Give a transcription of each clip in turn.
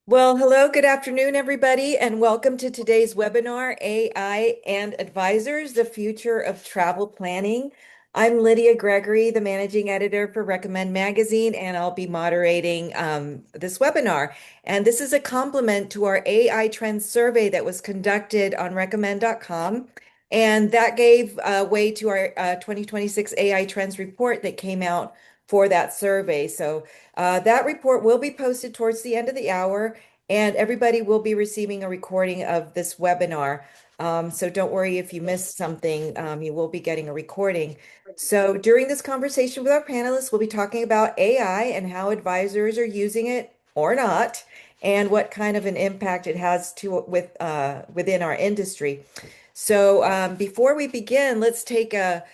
Well, hello, good afternoon, everybody, and welcome to today's webinar, AI and Advisors, the Future of Travel Planning. I'm Lydia Gregory, the managing editor for Recommend Magazine, and I'll be moderating this webinar. And this is a complement to our AI Trends survey that was conducted on recommend.com. And that gave way to our 2026 AI Trends report that came out for that survey. So that report will be posted towards the end of the hour, and everybody will be receiving a recording of this webinar. So don't worry if you missed something, you will be getting a recording. So during this conversation with our panelists, we'll be talking about AI and how advisors are using it or not, and what kind of an impact it has within our industry. So before we begin, let's take a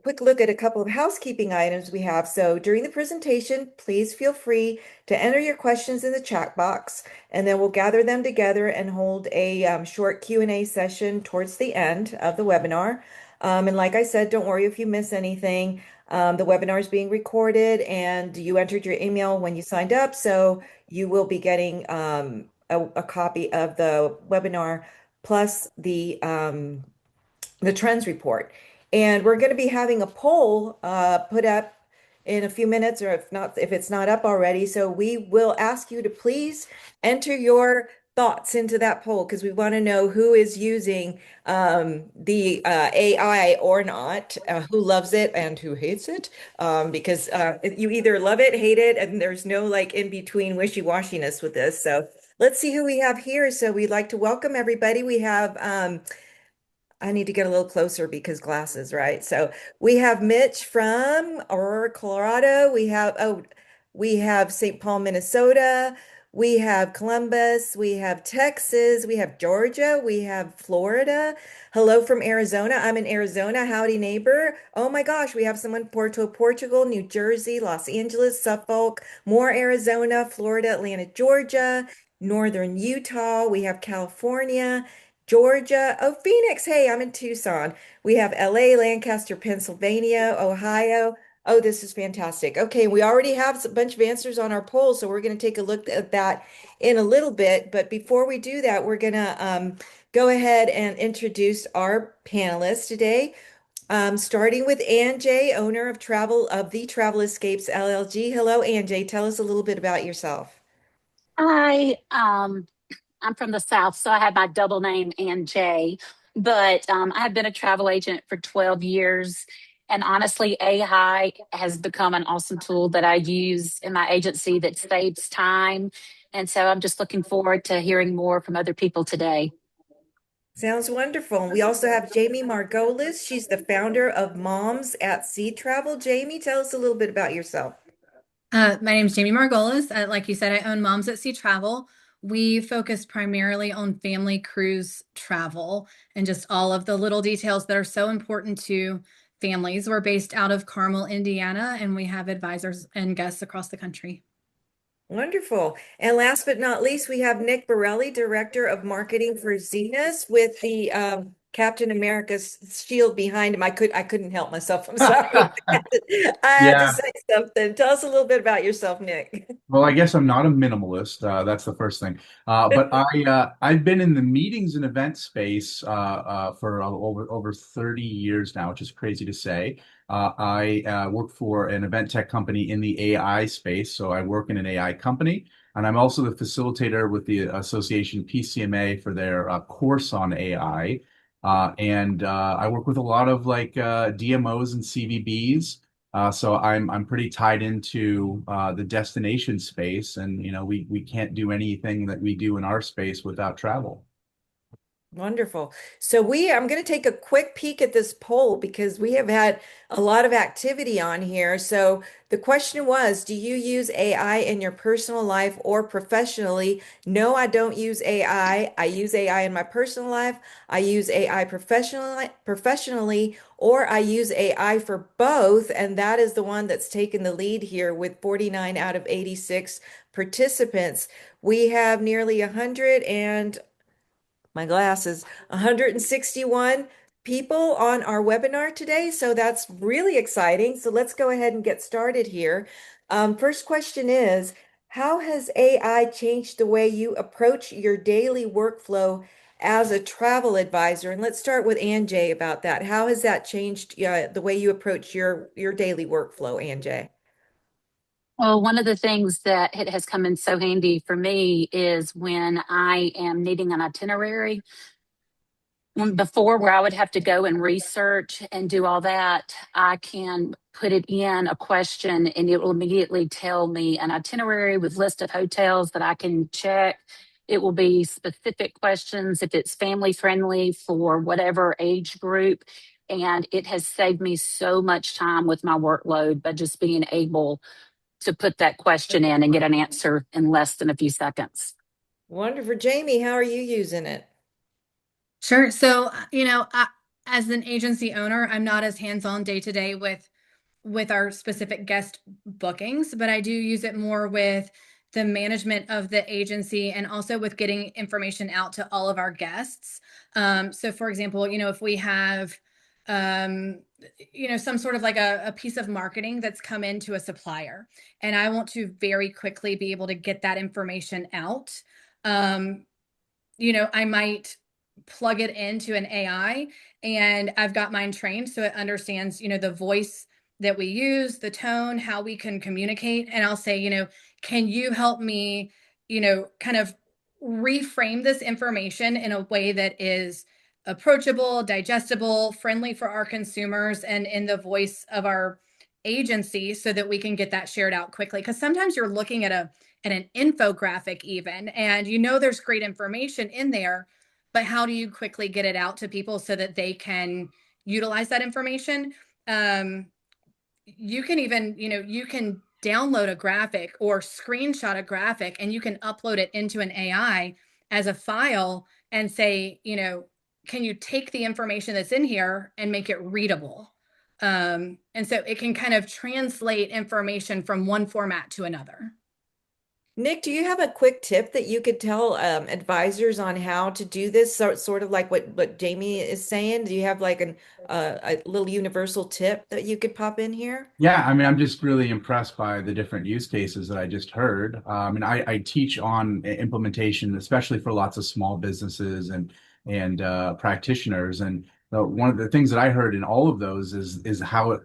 quick look at a couple of housekeeping items we have. So during the presentation, please feel free to enter your questions in the chat box, and then we'll gather them together and hold a short Q&A session towards the end of the webinar. And like I said, don't worry if you miss anything. The webinar is being recorded, and you entered your email when you signed up, so you will be getting a copy of the webinar plus the trends report. And we're going to be having a poll put up in a few minutes, or if not, if it's not up already. So we will ask you to please enter your thoughts into that poll because we want to know who is using the AI or not, who loves it and who hates it. Because you either love it, hate it, and there's no like in between wishy-washiness with this. So let's see who we have here. So we'd like to welcome everybody. We have I need to get a little closer because glasses, right? So we have Mitch from Aurora, Colorado. We have St. Paul, Minnesota. We have Columbus. We have Texas. We have Georgia. We have Florida. Hello from Arizona. I'm in Arizona. Howdy, neighbor. Oh my gosh, we have someone in Puerto, Portugal, New Jersey, Los Angeles, Suffolk, more Arizona, Florida, Atlanta, Georgia, Northern Utah. We have California. Georgia. Oh, Phoenix. Hey, I'm in Tucson. We have LA, Lancaster, Pennsylvania, Ohio. Oh, this is fantastic. Okay, we already have a bunch of answers on our poll, so we're going to take a look at that in a little bit. But before we do that, we're going to go ahead and introduce our panelists today. Starting with Ann J, owner of the Travel Escapes LLG. Hello, Ann J. Tell us a little bit about yourself. Hi, I'm from the South, so I have my double name and Jay. But I have been a travel agent for 12 years. And honestly, AI has become an awesome tool that I use in my agency that saves time. And so I'm just looking forward to hearing more from other people today. Sounds wonderful. And we also have Jamie Margolis. She's the founder of Moms at Sea Travel. Jamie, tell us a little bit about yourself. My name is Jamie Margolis. Like you said, I own Moms at Sea Travel. We focus primarily on family cruise travel and just all of the little details that are so important to families. We're based out of Carmel, Indiana, and we have advisors and guests across the country. Wonderful. And last but not least, we have Nick Borelli, Director of Marketing for Zenus with the Captain America's shield behind him. I couldn't help myself. I'm sorry. I had to Yeah, say something. Tell us a little bit about yourself, Nick. well, I guess I'm not a minimalist. That's the first thing. But I've been in the meetings and event space for over 30 years now, which is crazy to say. I work for an event tech company in the AI space, so I work in an AI company, and I'm also the facilitator with the association PCMA for their course on AI. And I work with a lot of like DMOs and CVBs. So I'm pretty tied into the destination space, and we can't do anything that we do in our space without travel. Wonderful. So I'm going to take a quick peek at this poll because we have had a lot of activity on here. So the question was, do you use AI in your personal life or professionally? No, I don't use AI. I use AI in my personal life. I use AI professionally, or I use AI for both. And that is the one that's taken the lead here with 49 out of 86 participants. We have nearly 100 and my glasses, 161 people on our webinar today. So that's really exciting. So let's go ahead and get started here. First question is, how has AI changed the way you approach your daily workflow as a travel advisor? And let's start with Anjay about that. How has that changed the way you approach your daily workflow, Anjay? Well, one of the things that it has come in so handy for me is when I am needing an itinerary. Before, where I would have to go and research and do all that, I can put it in a question and it will immediately tell me an itinerary with list of hotels that I can check. It will be specific questions if it's family friendly for whatever age group. And it has saved me so much time with my workload by just being able to put that question in and get an answer in less than a few seconds. Wonderful. Jamie, how are you using it? Sure. So, as an agency owner, I'm not as hands-on day to day with our specific guest bookings, but I do use it more with the management of the agency and also with getting information out to all of our guests. So for example, if we have um, some sort of like a piece of marketing that's come into a supplier, and I want to very quickly be able to get that information out. Um, I might plug it into an AI, and I've got mine trained so it understands, the voice that we use, the tone, how we can communicate. And I'll say, can you help me, kind of reframe this information in a way that is approachable, digestible, friendly for our consumers, and in the voice of our agency so that we can get that shared out quickly. Because sometimes you're looking at an infographic even, and there's great information in there, but how do you quickly get it out to people so that they can utilize that information? Um, you can even, you can download a graphic or screenshot a graphic and you can upload it into an AI as a file and say, can you take the information that's in here and make it readable? And so it can kind of translate information from one format to another. Nick, do you have a quick tip that you could tell advisors on how to do this? Sort of like what Jamie is saying. Do you have like a little universal tip that you could pop in here? Yeah, I mean, I'm just really impressed by the different use cases that I just heard. And I teach on implementation, especially for lots of small businesses and practitioners. And one of the things that I heard in all of those is how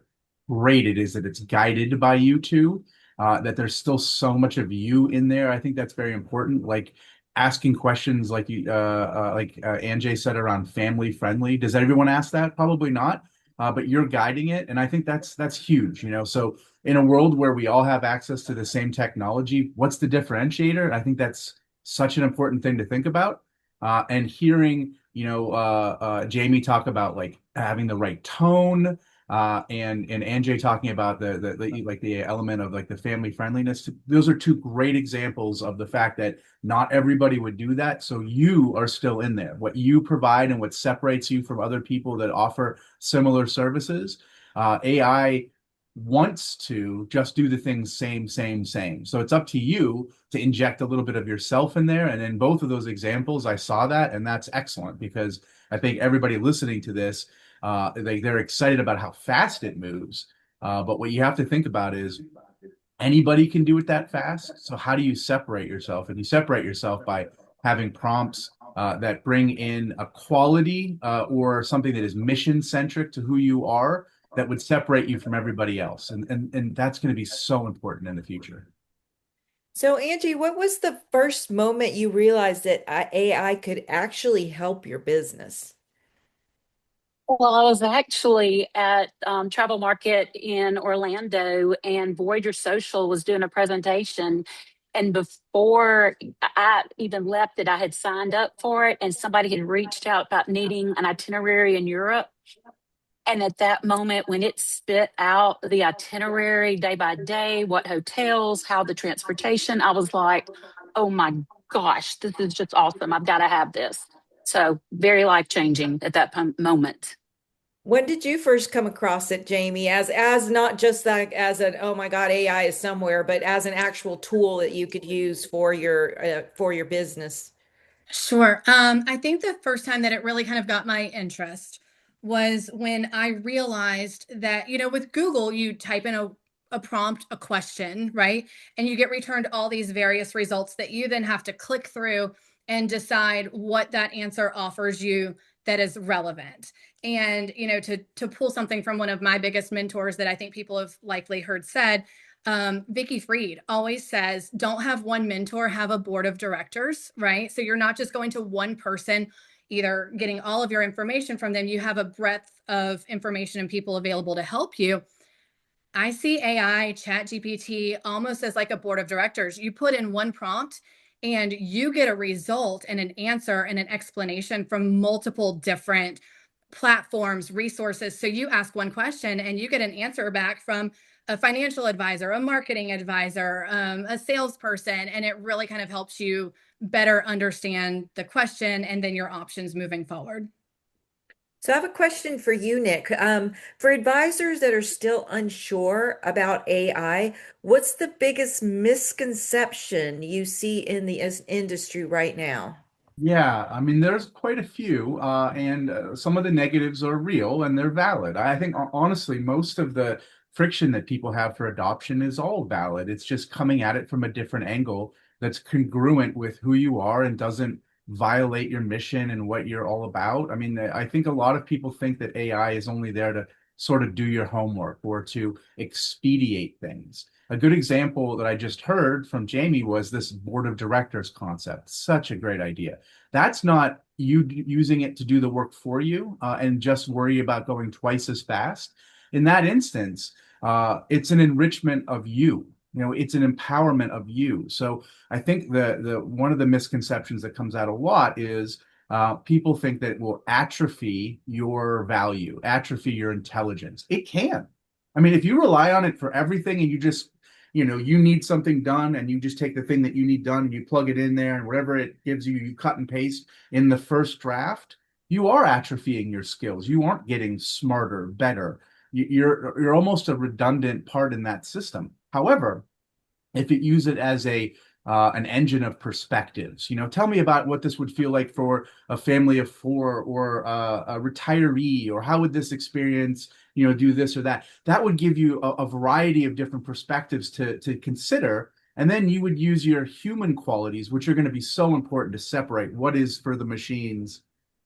great it is that it's guided by you two. That there's still so much of you in there. I think that's very important. Like asking questions, like Anjay said, around family friendly. Does everyone ask that? Probably not, but you're guiding it, and I think that's huge. So in a world where we all have access to the same technology, what's the differentiator? I think that's such an important thing to think about. And hearing Jamie talk about like having the right tone, and Anjay talking about the element of like the family friendliness. Those are two great examples of the fact that not everybody would do that. So you are still in there. What you provide and what separates you from other people that offer similar services. AI wants to just do the things same, same, same. So it's up to you to inject a little bit of yourself in there. And in both of those examples, I saw that, and that's excellent because I think everybody listening to this, they're excited about how fast it moves. But what you have to think about is anybody can do it that fast. So how do you separate yourself? And you separate yourself by having prompts that bring in a quality or something that is mission centric to who you are that would separate you from everybody else. And that's going to be so important in the future. So, Angie, what was the first moment you realized that AI could actually help your business? Well, I was actually at Travel Market in Orlando, and Voyager Social was doing a presentation. And before I even left it, I had signed up for it, and somebody had reached out about needing an itinerary in Europe. And at that moment, when it spit out the itinerary day by day, what hotels, how the transportation, I was like, oh my gosh, this is just awesome. I've got to have this. So, very life changing at that moment. When did you first come across it, Jamie, as not just like as an oh my God, AI is somewhere, but as an actual tool that you could use for your business? Sure. I think the first time that it really kind of got my interest was when I realized that, with Google, you type in a prompt, a question, right? And you get returned all these various results that you then have to click through and decide what that answer offers you that is relevant. And, to pull something from one of my biggest mentors that I think people have likely heard said, Vicky Fried always says, don't have one mentor, have a board of directors, right? So you're not just going to one person, either getting all of your information from them, you have a breadth of information and people available to help you. I see AI, Chat GPT almost as like a board of directors. You put in one prompt and you get a result and an answer and an explanation from multiple different platforms, resources. So you ask one question and you get an answer back from a financial advisor, a marketing advisor, a salesperson, and it really kind of helps you better understand the question and then your options moving forward. So I have a question for you, Nick. For advisors that are still unsure about AI, what's the biggest misconception you see in the industry right now? Yeah, I mean, there's quite a few, and some of the negatives are real and they're valid. I think, honestly, most of the friction that people have for adoption is all valid. It's just coming at it from a different angle that's congruent with who you are and doesn't violate your mission and what you're all about. I mean, I think a lot of people think that AI is only there to sort of do your homework or to expedite things. A good example that I just heard from Jamie was this board of directors concept. Such a great idea. That's not you using it to do the work for you and just worry about going twice as fast. In that instance, it's an enrichment of you. It's an empowerment of you. So I think the one of the misconceptions that comes out a lot is people think that it will atrophy your value, atrophy your intelligence. It can. I mean, if you rely on it for everything and you need something done and you just take the thing that you need done and you plug it in there and whatever it gives you, you cut and paste in the first draft, you are atrophying your skills. You aren't getting smarter, better. You're almost a redundant part in that system. However, if you use it as an engine of perspectives, tell me about what this would feel like for a family of four or a retiree, or how would this experience, do this or that. That would give you a variety of different perspectives to consider. And then you would use your human qualities, which are going to be so important to separate what is for the machines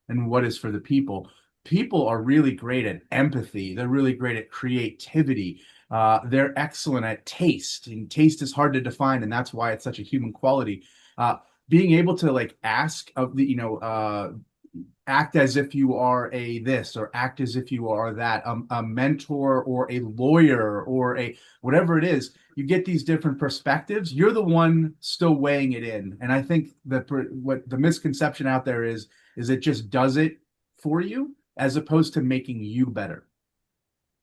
and what is for the people. People are really great at empathy. They're really great at creativity. They're excellent at taste, and taste is hard to define, and that's why it's such a human quality. Being able to ask of the, act as if you are a this, or act as if you are that, a mentor or a lawyer or a whatever it is, you get these different perspectives. You're the one still weighing it in. And I think that what the misconception out there is it just does it for you as opposed to making you better.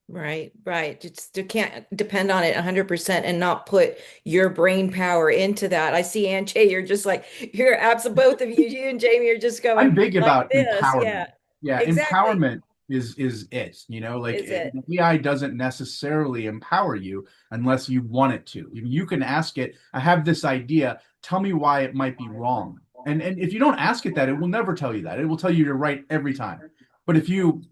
Right, right. You can't depend on it 100% and not put your brain power into that. I see Aunt Jay, you're just like, you're absolutely, both of you, you and Jamie are just I'm going big like about this. empowerment. Yeah, Yeah, exactly. empowerment is it, Is it? AI doesn't necessarily empower you unless you want it to. You can ask it, I have this idea, tell me why it might be wrong. And if you don't ask it that, it will never tell you that. It will tell you you're right every time. But if you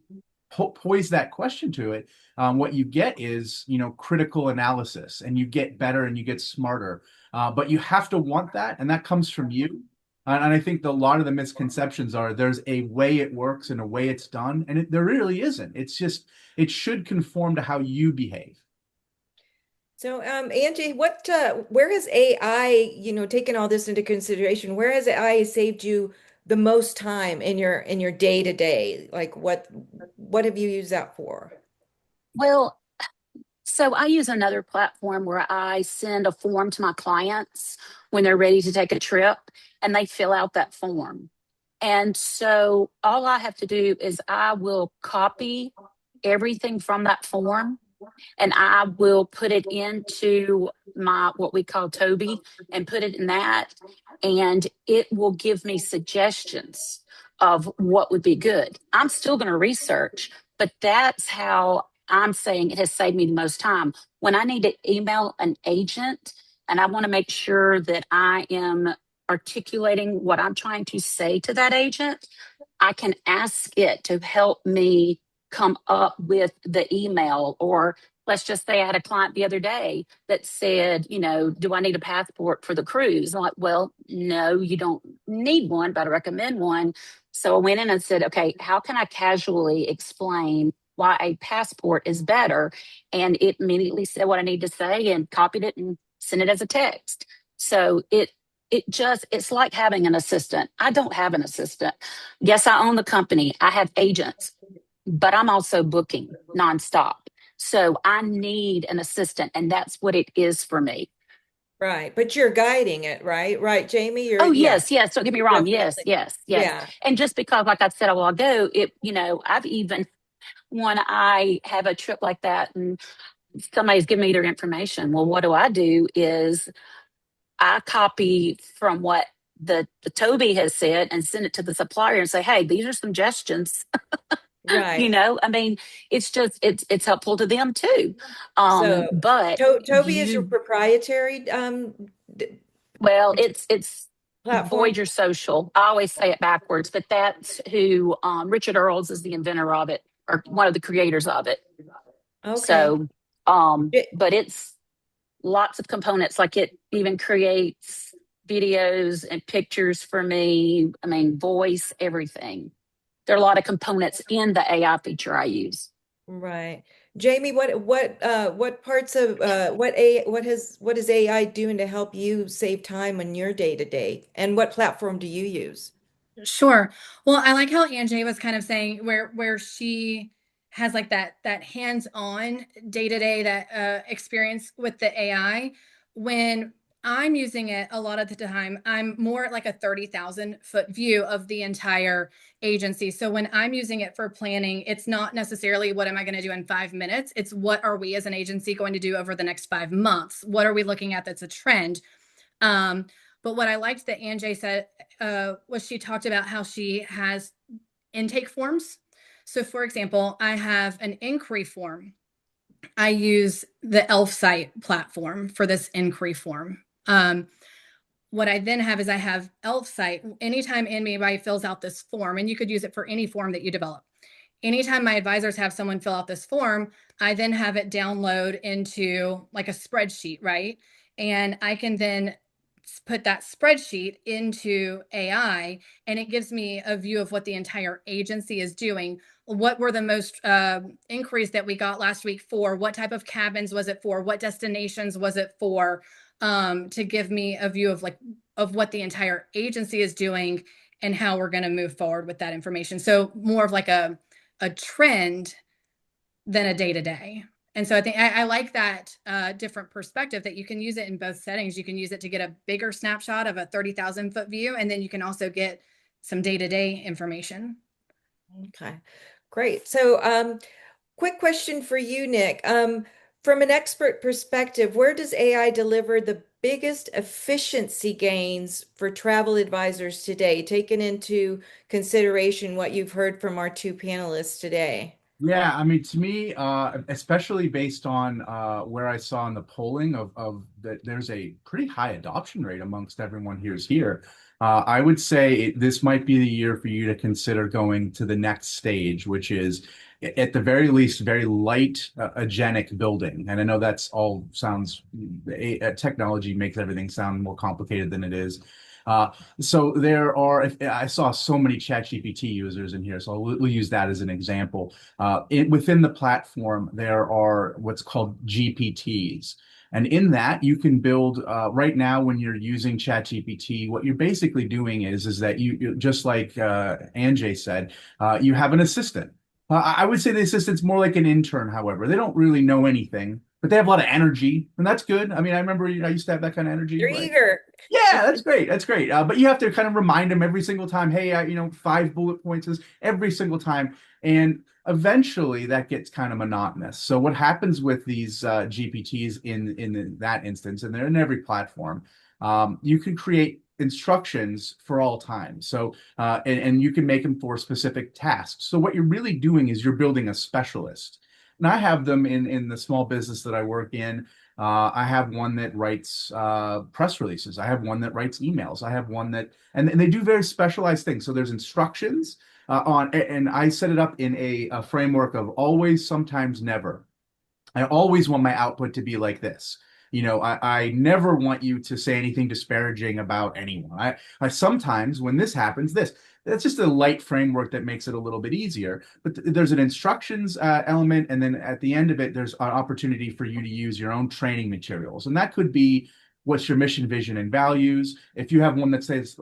poise that question to it, what you get is, critical analysis, and you get better and you get smarter. But you have to want that, and that comes from you. And I think a lot of the misconceptions are there's a way it works and a way it's done, and there really isn't. It's just it should conform to how you behave. So, Angie, where has AI, taken all this into consideration? Where has AI saved you the most time in your day to day? Like what have you used that for? Well, so I use another platform where I send a form to my clients when they're ready to take a trip, and they fill out that form. And so all I have to do is I will copy everything from that form, and I will put it into my what we call Toby, and put it in that, and it will give me suggestions of what would be good. I'm still going to research, but that's how I'm saying it has saved me the most time. When I need to email an agent and I want to make sure that I am articulating what I'm trying to say to that agent, I can ask it to help me come up with the email, or let's just say I had a client the other day that said, do I need a passport for the cruise? I'm like, well, no, you don't need one, but I recommend one. So I went in and said, okay, how can I casually explain why a passport is better? And it immediately said what I need to say and copied it and sent it as a text. So it's like having an assistant. I don't have an assistant. Yes, I own the company. I have agents, but I'm also booking nonstop. So I need an assistant, and that's what it is for me. Right. But you're guiding it, right? Right, Jamie? Oh, Yeah. yes, yes. Don't get me wrong. Yes, Definitely. yes, yes. Yeah. And just because, like I said a while ago, I've even, when I have a trip like that and somebody's giving me their information, well, what do is I copy from what the Toby has said and send it to the supplier and say, hey, these are suggestions. Right. I mean, it's helpful to them too. So But Toby is your you proprietary well, it's platform? Voyager Social. I always say it backwards, but that's who Richard Earls is the inventor of it, or one of the creators of it. Okay. So Yeah. but it's lots of components, like it even creates videos and pictures for me. I mean, voice, everything. There are a lot of components in the AI feature I use. Right. Jamie, what parts of what is AI doing to help you save time on your day to day? And what platform do you use? Sure. Well, I like how Angie was kind of saying where she has like that hands-on day-to-day that experience with the AI. When I'm using it a lot of the time, I'm more at like a 30,000-foot view of the entire agency. So when I'm using it for planning, it's not necessarily what am I going to do in 5 minutes? It's what are we as an agency going to do over the next 5 months? What are we looking at that's a trend? Um, but what I liked that Anjay said was she talked about how she has intake forms. So, for example, I have an inquiry form. I use the Elf site platform for this inquiry form. What I then have is I have Elf site. Anytime anybody fills out this form, and you could use it for any form that you develop. Anytime my advisors have someone fill out this form, I then have it download into like a spreadsheet, right? And I can then put that spreadsheet into AI, and it gives me a view of what the entire agency is doing. What were the most inquiries that we got last week for? What type of cabins was it for? What destinations was it for? To give me a view of of what the entire agency is doing and how we're going to move forward with that information. So more of like a trend than a day to day. And so I think I like that different perspective that you can use it in both settings. You can use it to get a bigger snapshot of a 30,000-foot view, and then you can also get some day to day information. Okay. Great. So quick question for you, Nick. From an expert perspective, where does AI deliver the biggest efficiency gains for travel advisors today, taking into consideration what you've heard from our two panelists today? Yeah, I mean, to me, especially based on where I saw in the polling of that, there's a pretty high adoption rate amongst everyone here's here. I would say this might be the year for you to consider going to the next stage, which is at the very least very light agenic building. And I know that's all sounds technology makes everything sound more complicated than it is. So there are, I saw so many ChatGPT users in here, so we'll use that as an example. Within the platform, there are what's called GPTs. And in that, you can build, right now, when you're using ChatGPT, what you're basically doing is that just like Anjay said, you have an assistant. I would say the assistant's more like an intern, however. They don't really know anything, but they have a lot of energy, and that's good. I mean, I remember I used to have that kind of energy, They're right? eager. Yeah, that's great. That's great. But you have to kind of remind them every single time, hey, 5 bullet points is every single time. And eventually that gets kind of monotonous. So what happens with these GPTs in that instance, and they're in every platform, you can create instructions for all time. So and you can make them for specific tasks. So what you're really doing is you're building a specialist. And I have them in the small business that I work in. I have one that writes press releases. I have one that writes emails. I have one that, and they do very specialized things. So there's instructions and I set it up in a framework of always, sometimes, never. I always want my output to be like this. I never want you to say anything disparaging about anyone. I sometimes when this happens, that's just a light framework that makes it a little bit easier. But there's an instructions element, and then at the end of it, there's an opportunity for you to use your own training materials, and that could be what's your mission, vision, and values. If you have one that says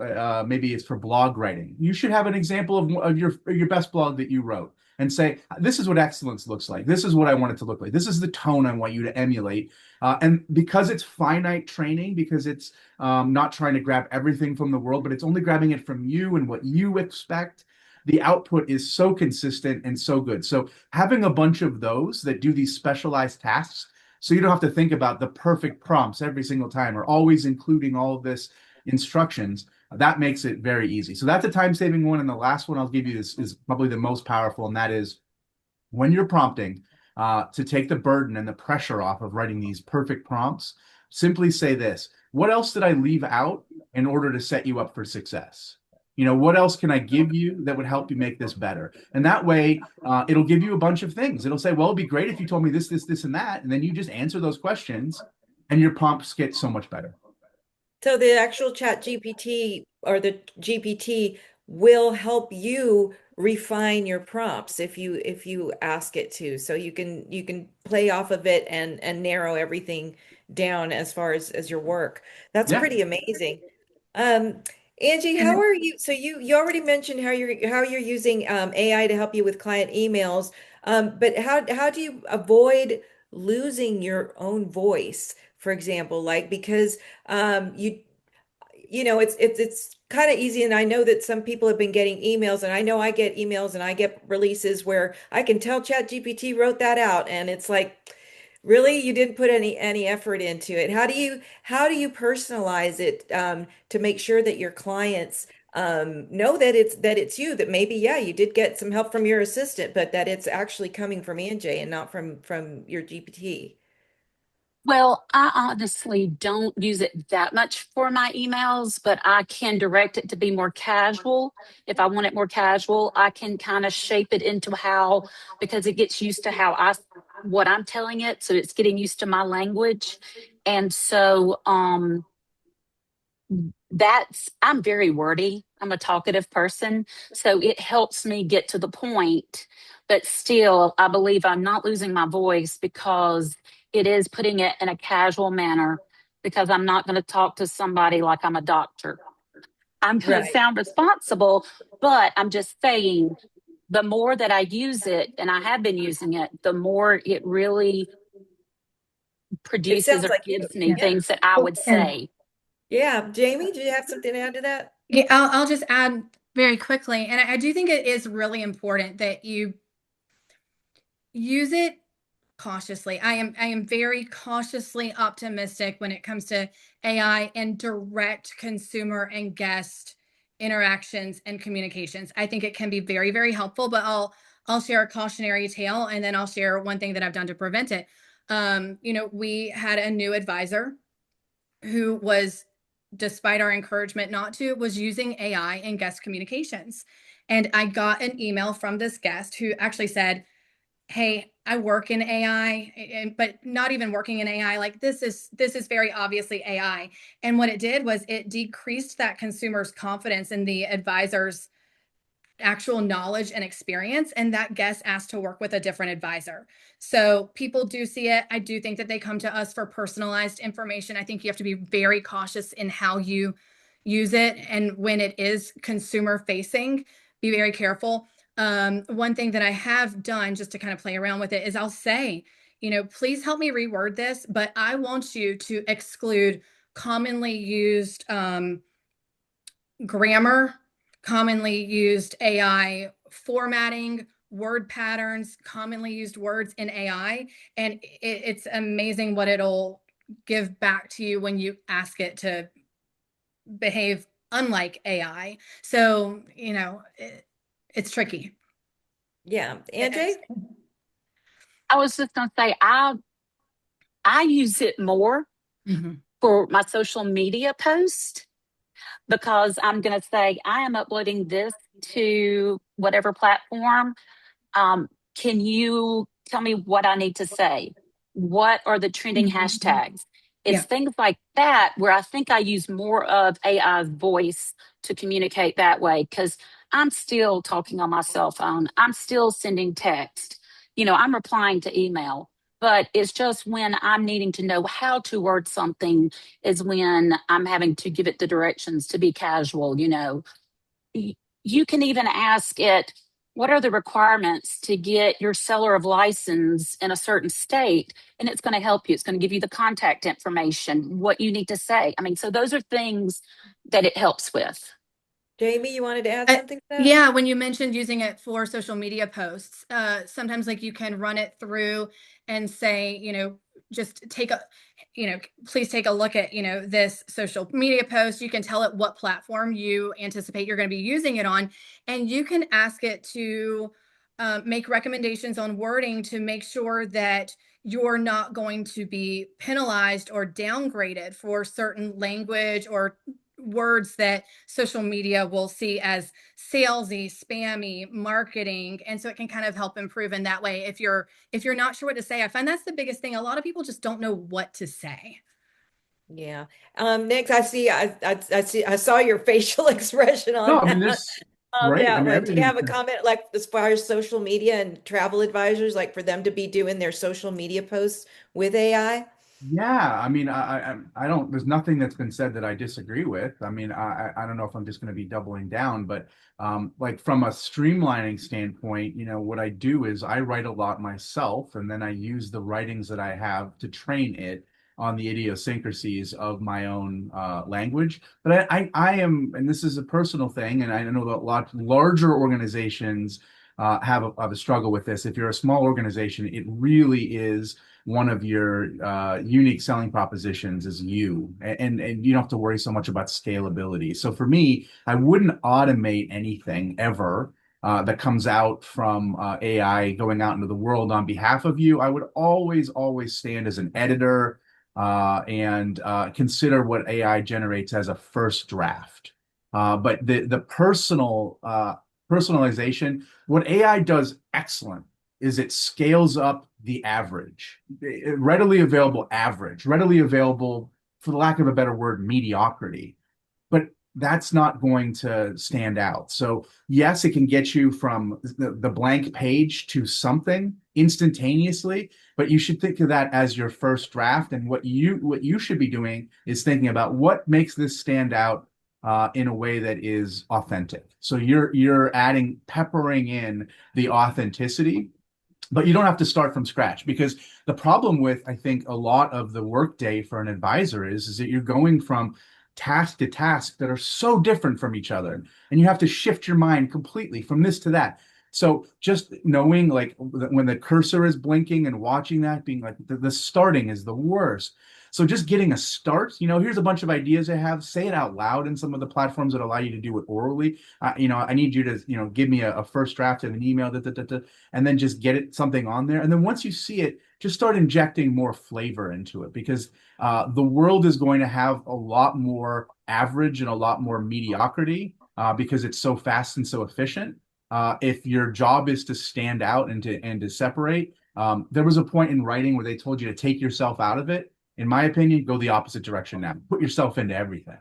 maybe it's for blog writing, you should have an example of your best blog that you wrote and say, this is what excellence looks like. This is what I want it to look like. This is the tone I want you to emulate. And because it's finite training, because it's not trying to grab everything from the world, but it's only grabbing it from you and what you expect, the output is so consistent and so good. So having a bunch of those that do these specialized tasks, so you don't have to think about the perfect prompts every single time or always including all of this instructions, that makes it very easy. So that's a time-saving one. And the last one I'll give you is probably the most powerful, and that is when you're prompting, to take the burden and the pressure off of writing these perfect prompts, simply say this: what else did I leave out in order to set you up for success? What else can I give you that would help you make this better? And that way, it'll give you a bunch of things. It'll say, well, it'd be great if you told me this, this, this, and that. And then you just answer those questions and your prompts get so much better. So the actual chat GPT or the GPT will help you refine your prompts if you ask it to. So you can play off of it and narrow everything down as far as your work. That's Yeah. pretty amazing. Um, Angie, And how are you? So you already mentioned how you're using AI to help you with client emails. But how do you avoid losing your own voice, for example? Like because it's kind of easy, and I know that some people have been getting emails, and I know I get emails and I get releases where I can tell ChatGPT wrote that out, and it's like, really, you didn't put any effort into it. How do you personalize it to make sure that your clients know that it's you, that maybe, yeah, you did get some help from your assistant, but that it's actually coming from Angie and not from your GPT? Well, I honestly don't use it that much for my emails, but I can direct it to be more casual. If I want it more casual, I can kind of shape it into because it gets used to what I'm telling it. So it's getting used to my language. And so, I'm very wordy. I'm a talkative person. So it helps me get to the point. But still, I believe I'm not losing my voice because it is putting it in a casual manner, because I'm not going to talk to somebody like I'm a doctor. I'm going to Right. sound responsible, but I'm just saying the more that I use it, and I have been using it, the more it really It produces sounds or like you. gives me Yeah. things that I would and say. Yeah. Jamie, do you have something to add to that? yeah, I'll just add very quickly, and I do think it is really important that you use it cautiously. I am very cautiously optimistic when it comes to AI and direct consumer and guest interactions and communications. I think it can be very, very helpful, but I'll share a cautionary tale, and then I'll share one thing that I've done to prevent it. We had a new advisor who was, despite our encouragement not to, was using AI in guest communications. And I got an email from this guest who actually said, hey, I work in AI, but not even working in AI. Like this is very obviously AI. And what it did was it decreased that consumer's confidence in the advisor's actual knowledge and experience, and that guest asked to work with a different advisor. So people do see it. I do think that they come to us for personalized information. I think you have to be very cautious in how you use it, and when it is consumer facing, be very careful. One thing that I have done just to kind of play around with it is I'll say, please help me reword this, but I want you to exclude commonly used grammar, commonly used AI formatting, word patterns, commonly used words in AI. And it's amazing what it'll give back to you when you ask it to behave unlike AI. So, it's tricky. Yeah. Angie? I was just going to say, I use it more Mhm. for my social media post, because I'm going to say I am uploading this to whatever platform. Can you tell me what I need to say? what are the trending Mhm. hashtags. It's Yeah. things like that where I think I use more of AI's voice to communicate that way, because I'm still talking on my cell phone. I'm still sending text. I'm replying to email. But it's just when I'm needing to know how to word something is when I'm having to give it the directions to be casual. You can even ask it, what are the requirements to get your seller of license in a certain state? And it's going to help you. It's going to give you the contact information, what you need to say. I mean, so those are things that it helps with. Jamie, you wanted to add something to that? Yeah, when you mentioned using it for social media posts, sometimes like you can run it through and say, just take a, please take a look at, this social media post. You can tell it what platform you anticipate you're going to be using it on, and you can ask it to make recommendations on wording to make sure that you're not going to be penalized or downgraded for certain language or words that social media will see as salesy, spammy, marketing. And so it can kind of help improve in that way. If you're not sure what to say, I find that's the biggest thing. A lot of people just don't know what to say. Yeah. Next, I saw your facial expression No, on I mean, that. this right. I Yeah. mean, Well, do you everything. have a comment like as far as social media and travel advisors, like for them to be doing their social media posts with AI? Yeah, I mean, I don't. There's nothing that's been said that I disagree with. I mean, I don't know if I'm just going to be doubling down, but like from a streamlining standpoint, what I do is I write a lot myself, and then I use the writings that I have to train it on the idiosyncrasies of my own language. But I am, and this is a personal thing, and I know that a lot larger organizations have a struggle with this. If you're a small organization, it really is one of your unique selling propositions is you, and you don't have to worry so much about scalability. So for me, I wouldn't automate anything ever that comes out from AI going out into the world on behalf of you. I would always stand as an editor and consider what AI generates as a first draft. But the personalization, what AI does excellent is it scales up the average, readily available average, readily available, for the lack of a better word, mediocrity. But that's not going to stand out. So yes, it can get you from the blank page to something instantaneously, but you should think of that as your first draft. And what you should be doing is thinking about what makes this stand out in a way that is authentic. So you're adding peppering in the authenticity, but you don't have to start from scratch, because the problem with, I think, a lot of the workday for an advisor is that you're going from task to task that are so different from each other, and you have to shift your mind completely from this to that. So just knowing, like, when the cursor is blinking and watching that, being like, the starting is the worst. So just getting a start, here's a bunch of ideas I have, say it out loud in some of the platforms that allow you to do it orally. I need you to, give me a first draft of an email, and then just get it something on there. And then once you see it, just start injecting more flavor into it, because the world is going to have a lot more average and a lot more mediocrity because it's so fast and so efficient. If your job is to stand out and to separate, there was a point in writing where they told you to take yourself out of it. In my opinion, go the opposite direction now. Put yourself into everything.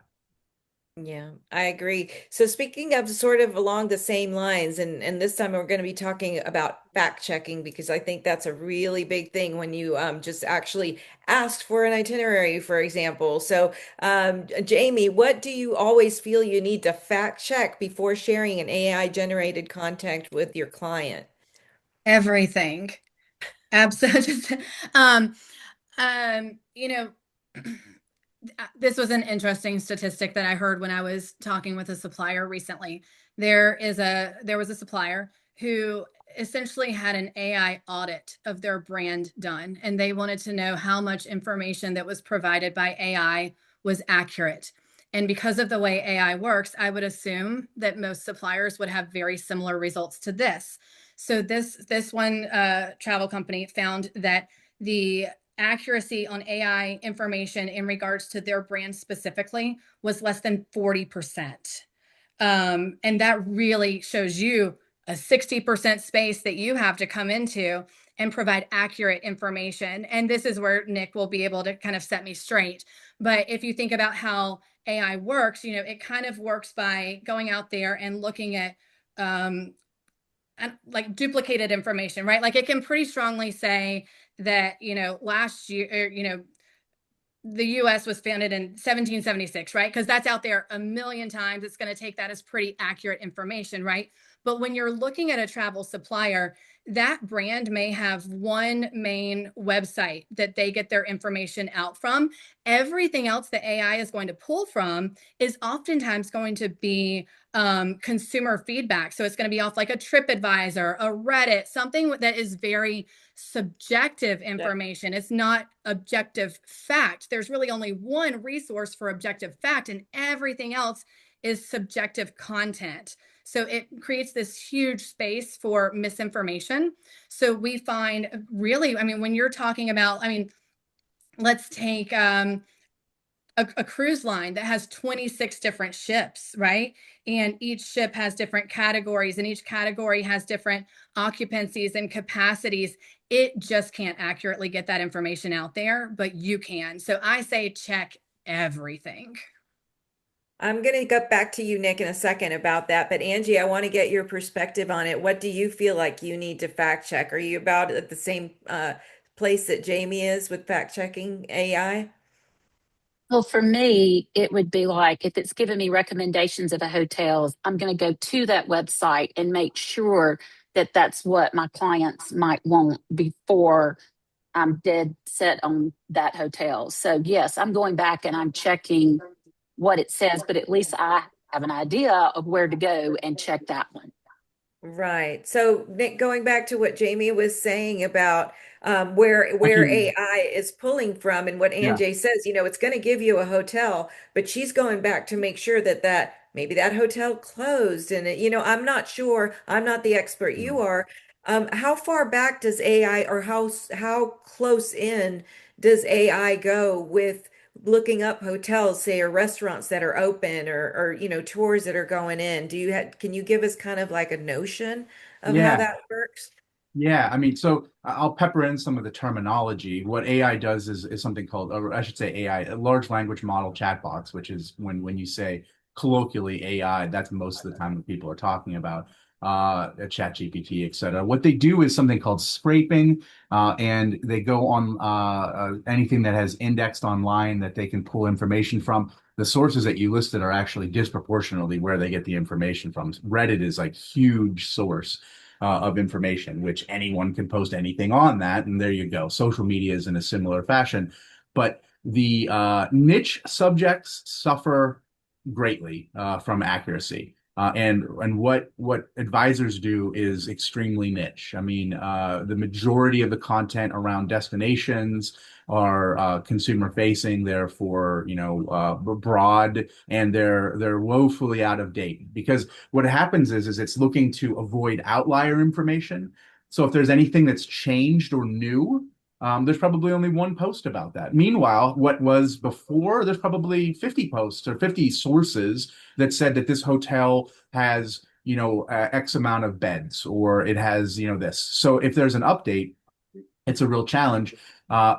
Yeah, I agree. So speaking of sort of along the same lines, and this time we're going to be talking about fact checking because I think that's a really big thing when you just actually ask for an itinerary, for example. So Jamie, what do you always feel you need to fact check before sharing an AI generated content with your client? Everything. Absolutely. um, um, you know, this was an interesting statistic that I heard when I was talking with a supplier recently. There was a supplier who essentially had an AI audit of their brand done, and they wanted to know how much information that was provided by AI was accurate. And because of the way AI works, I would assume that most suppliers would have very similar results to this. So this one travel company found that the accuracy on AI information in regards to their brand specifically was less than 40%. And that really shows you a 60% space that you have to come into and provide accurate information. And this is where Nick will be able to kind of set me straight. But if you think about how AI works, it kind of works by going out there and looking at like duplicated information, right? Like it can pretty strongly say that, last year, the US was founded in 1776, right? Because that's out there a million times. It's going to take that as pretty accurate information, right? But when you're looking at a travel supplier, that brand may have one main website that they get their information out from. Everything else the AI is going to pull from is oftentimes going to be consumer feedback. So it's going to be off like a TripAdvisor, a Reddit, something that is very subjective information. It's not objective fact. There's really only one resource for objective fact, and everything else is subjective content. So it creates this huge space for misinformation. So we find really, I mean, when you're talking about, I mean, let's take a cruise line that has 26 different ships, right? And each ship has different categories, and each category has different occupancies and capacities. It just can't accurately get that information out there, but you can. So I say check everything. I'm going to get back to you, Nick, in a second about that. But Angie, I want to get your perspective on it. What do you feel like you need to fact check? Are you about at the same place that Jamie is with fact checking AI? Well, for me, it would be like if it's giving me recommendations of a hotel, I'm going to go to that website and make sure that that's what my clients might want before I'm dead set on that hotel. So, yes, I'm going back and I'm checking what it says, but at least I have an idea of where to go and check that one. Right. So, Nick, going back to what Jamie was saying about I where can, AI is pulling from, and what yeah. Anjay says, it's going to give you a hotel, but she's going back to make sure that maybe that hotel closed, and I'm not sure. I'm not the expert. You are. How far back does AI, or how close in does AI go with looking up hotels, say, or restaurants that are open, or tours that are going in? Can you give us kind of like a notion of how Yeah. that works? Yeah, I mean, so I'll pepper in some of the terminology. What AI does is something called, or I should say AI, a large language model chatbots, which is when you say colloquially AI, that's most of the time what people are talking about, a chat GPT, et cetera. What they do is something called scraping, and they go on anything that has indexed online that they can pull information from. The sources that you listed are actually disproportionately where they get the information from. Reddit is like huge source of information, which anyone can post anything on that. And there you go. Social media is in a similar fashion. But the niche subjects suffer greatly from accuracy. And what advisors do is extremely niche. I mean, the majority of the content around destinations are consumer facing, therefore, broad, and they're woefully out of date. Because what happens is it's looking to avoid outlier information. So if there's anything that's changed or new, there's probably only one post about that. Meanwhile, what was before, there's probably 50 posts or 50 sources that said that this hotel has, X amount of beds, or it has, this. So if there's an update, it's a real challenge.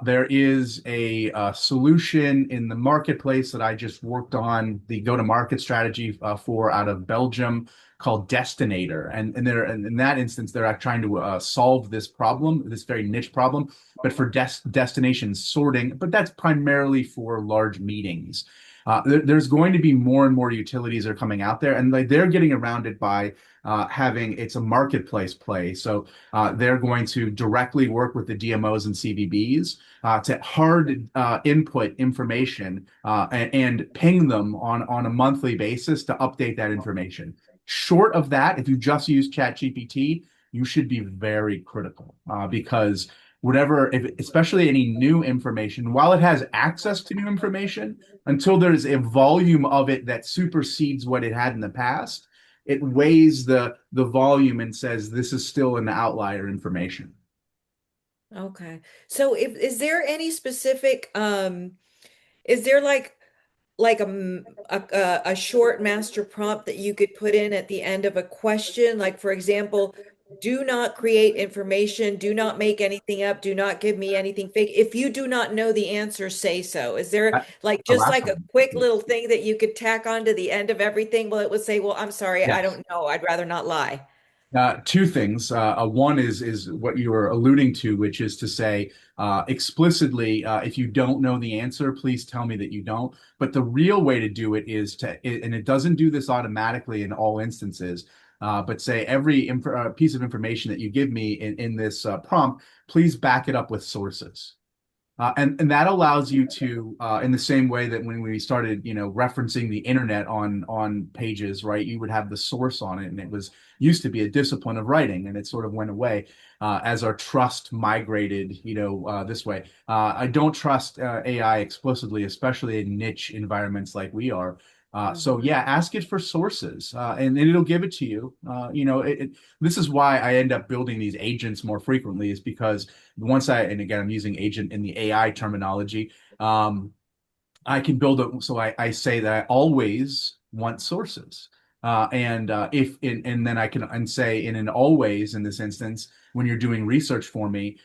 There is a solution in the marketplace that I just worked on the go-to-market strategy for out of Belgium called Destinator, and they're and in that instance they're trying to solve this problem, this very niche problem, but for destination sorting. But that's primarily for large meetings. There's going to be more and more utilities that are coming out there, and like they're getting around it by having it's a marketplace play. So they're going to directly work with the DMOs and CVBs to hard input information and ping them on a monthly basis to update that information. Short of that, if you just use ChatGPT, you should be very critical because whatever, if, especially any new information, while it has access to new information, until there's a volume of it that supersedes what it had in the past, it weighs the volume and says this is still an outlier information. Okay. So is there any specific is there like a short master prompt that you could put in at the end of a question? Like, for example, do not create information, do not make anything up, do not give me anything fake. If you do not know the answer, say so. Is there like Oh, just like a quick absolutely. little thing that you could tack on to the end of everything? Well, it would say, well, I'm sorry, I Yes. don't know. I'd rather not lie. Two things. One is what you were alluding to, which is to say explicitly, if you don't know the answer, please tell me that you don't. But the real way to do it is and it doesn't do this automatically in all instances, but say every piece of information that you give me in this prompt, please back it up with sources. And that allows you to, in the same way that when we started, referencing the internet on pages, right, you would have the source on it, and it was used to be a discipline of writing, and it sort of went away as our trust migrated, this way. I don't trust AI explicitly, especially in niche environments like we are. So yeah, ask it for sources, and it'll give it to you. This is why I end up building these agents more frequently, is because and again, I'm using agent in the AI terminology. I can build it. So I say that I always want sources. And then I can and say in an always in this instance, when you're doing research for me,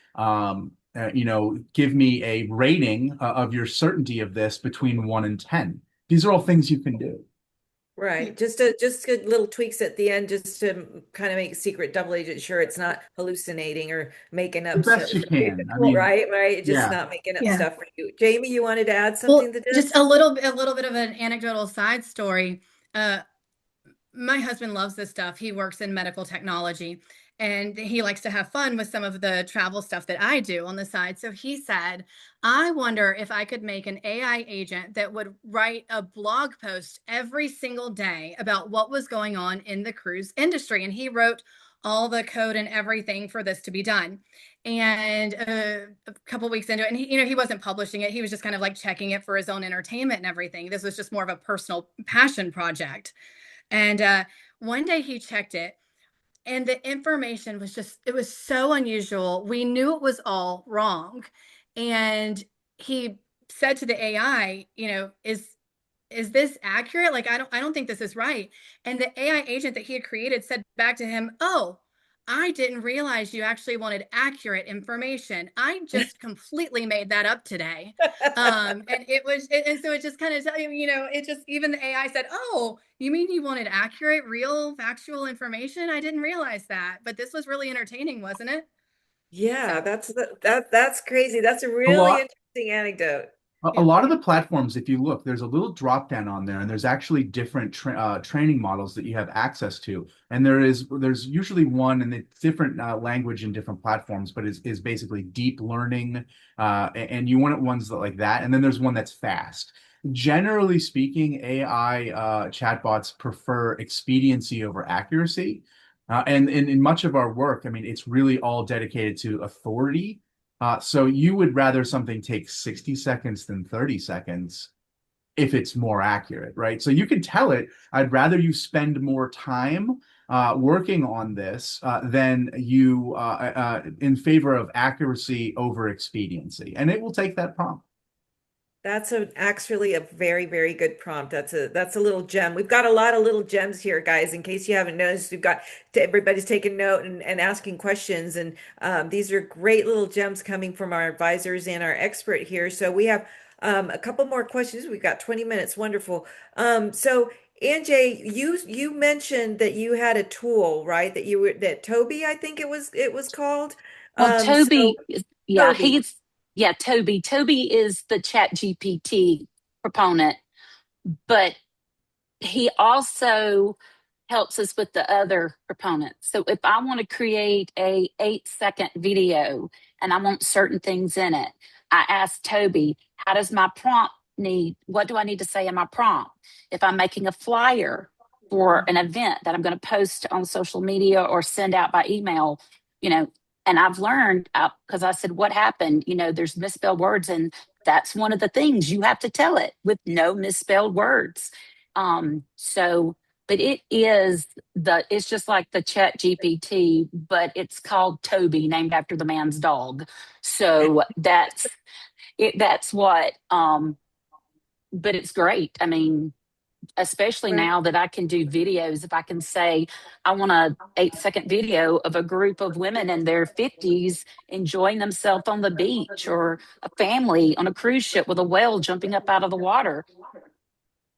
give me a rating of your certainty of this between 1 and 10. These are all things you can do. Right. Just good little tweaks at the end just to kind of make secret double agent sure it's not hallucinating or making The up stuff. best you can. I mean, Right, right. Just yeah. not making up Yeah. stuff for you. Jamie, you wanted to add Well, something to just this? a little bit of an anecdotal side story. Uh, my husband loves this stuff. He works in medical technology and he likes to have fun with some of the travel stuff that I do on the side. So he said, I wonder if I could make an AI agent that would write a blog post every single day about what was going on in the cruise industry. And he wrote all the code and everything for this to be done. And a couple weeks into it, and he wasn't publishing it. He was just kind of like checking it for his own entertainment and everything. This was just more of a personal passion project. And one day he checked it, and the information was it was so unusual. We knew it was all wrong. And he said to the AI, is this accurate? Like, I don't think this is right. And the AI agent that he had created said back to him, oh, I didn't realize you actually wanted accurate information. I just completely made that up today. And and so it just kind of, it just, even the AI said, oh, you mean you wanted accurate, real, factual information? I didn't realize that, but this was really entertaining, wasn't it? Yeah, So, that's crazy. That's a A really lot. interesting anecdote. A yeah. lot of the platforms, if you look, there's a little drop down on there, and there's actually different training models that you have access to. And there's usually one, and it's different language in different platforms, but is basically deep learning, and you want ones that like that. And then there's one that's fast. Generally speaking, AI chatbots prefer expediency over accuracy, and in much of our work, I mean, it's really all dedicated to authority. So you would rather something take 60 seconds than 30 seconds if it's more accurate, right? So you can tell it, I'd rather you spend more time working on this than you in favor of accuracy over expediency. And it will take that prompt. That's actually a very, very good prompt. That's a little gem. We've got a lot of little gems here, guys. In case you haven't noticed, we've got everybody's taking note and asking questions. And these are great little gems coming from our advisors and our expert here. So we have a couple more questions. We've got 20 minutes. Wonderful. So Anjay, you mentioned that you had a tool, right? That Toby, I think it was called. Well, So Toby, yeah, Toby. Toby. Toby is the Chat GPT proponent, but he also helps us with the other proponents. So if I want to create a 8-second video and I want certain things in it, I ask Toby, how does my prompt what do I need to say in my prompt? If I'm making a flyer for an event that I'm going to post on social media or send out by email, you know, and I've learned because I said, what happened? There's misspelled words, and that's one of the things you have to tell it with no misspelled words. So, but it's just like the Chat GPT, but it's called Toby, named after the man's dog. So that's what, but it's great. I mean, especially Right. now that I can do videos. If I can say, I want a 8-second video of a group of women in their 50s enjoying themselves on the beach, or a family on a cruise ship with a whale jumping up out of the water,